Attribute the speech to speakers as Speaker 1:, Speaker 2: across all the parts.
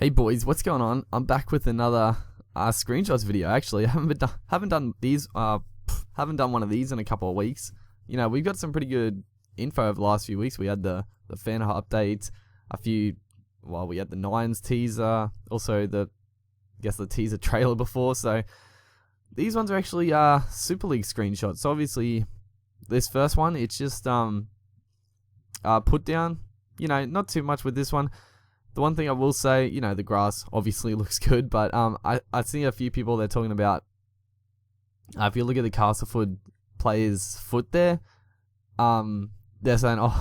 Speaker 1: Hey boys, what's going on? I'm back with another screenshots video. Actually, I haven't done these. Haven't done one of these in a couple of weeks. You know, we've got some pretty good info over the last few weeks. We had the fan updates, we had the Nines teaser, also the teaser trailer before. So these ones are actually Super League screenshots. So obviously, this first one, it's just put down. You know, not too much with this one. The one thing I will say, you know, the grass obviously looks good, but I see a few people they're talking about. If you look at the Castleford player's foot there, they're saying,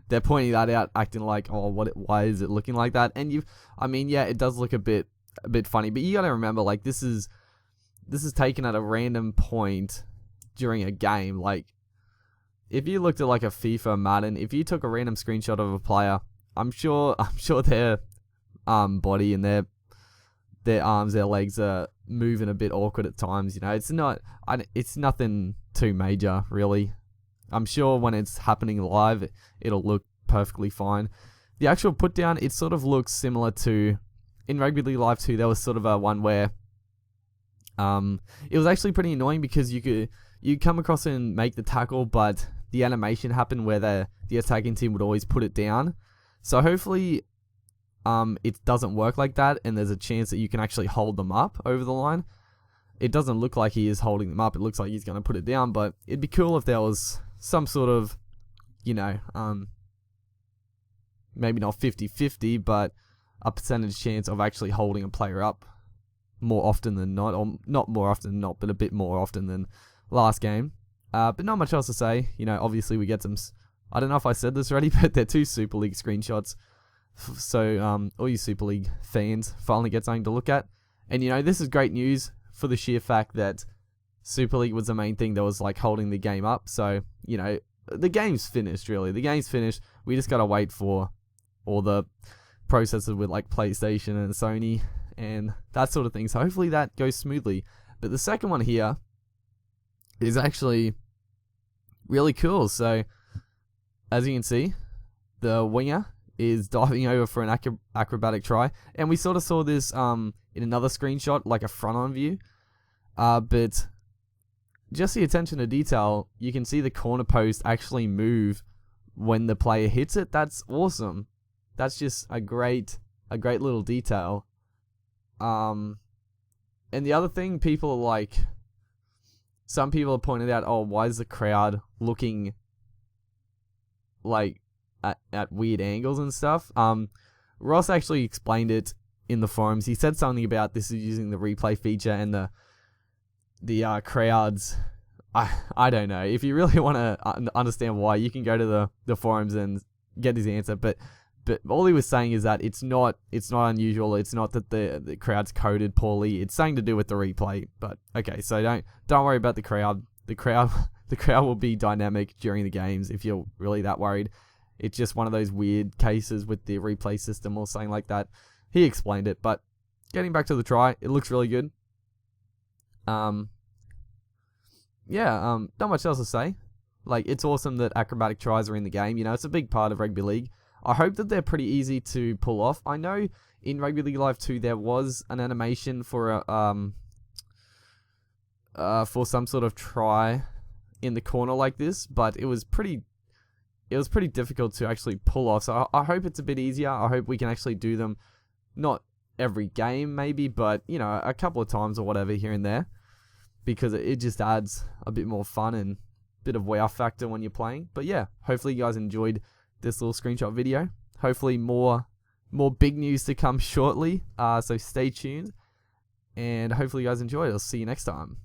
Speaker 1: they're pointing that out, acting like, why is it looking like that? And it does look a bit funny, but you got to remember, like, this is taken at a random point during a game. Like, if you looked at like a FIFA Madden, if you took a random screenshot of a player, I'm sure their body and their arms, their legs are moving a bit awkward at times. You know, it's nothing too major, really. I'm sure when it's happening live, it'll look perfectly fine. The actual put down, it sort of looks similar to in Rugby League Live 2. There was sort of a one where it was actually pretty annoying because you come across and make the tackle, but the animation happened where the attacking team would always put it down. So hopefully it doesn't work like that, and there's a chance that you can actually hold them up over the line. It doesn't look like he is holding them up. It looks like he's going to put it down, but it'd be cool if there was some sort of, you know, maybe not 50-50, but a percentage chance of actually holding a player up more often than not, or not more often than not, but a bit more often than last game. But not much else to say. You know, obviously we get some, I don't know if I said this already, but they're 2 Super League screenshots. So all you Super League fans finally get something to look at. And, you know, this is great news for the sheer fact that Super League was the main thing that was like holding the game up. So, you know, the game's finished, really. The game's finished. We just got to wait for all the processes with like PlayStation and Sony and that sort of thing. So hopefully that goes smoothly. But the second one here is actually really cool. So as you can see, the winger is diving over for an acrobatic try. And we sort of saw this in another screenshot, like a front-on view. But just the attention to detail, you can see the corner post actually move when the player hits it. That's awesome. That's just a great little detail. And the other thing, people are like, some people have pointed out, why is the crowd looking like at weird angles and stuff? Ross actually explained it in the forums. He said something about this is using the replay feature and the crowds. I don't know. If you really want to understand why, you can go to the forums and get his answer. But all he was saying is that it's not unusual. It's not that the crowd's coded poorly. It's something to do with the replay. But okay, so don't worry about the crowd. The crowd will be dynamic during the games if you're really that worried. It's just one of those weird cases with the replay system or something like that. He explained it, but getting back to the try, it looks really good. Not much else to say. Like, it's awesome that acrobatic tries are in the game. You know, it's a big part of Rugby League. I hope that they're pretty easy to pull off. I know in Rugby League Live 2 there was an animation for some sort of try in the corner like this, but it was pretty difficult to actually pull off. So I hope it's a bit easier. I hope we can actually do them, not every game maybe, but, you know, a couple of times or whatever here and there, because it just adds a bit more fun and a bit of wow factor when you're playing. But yeah, hopefully you guys enjoyed this little screenshot video. Hopefully more big news to come shortly. So stay tuned, and hopefully you guys enjoyed. I'll see you next time.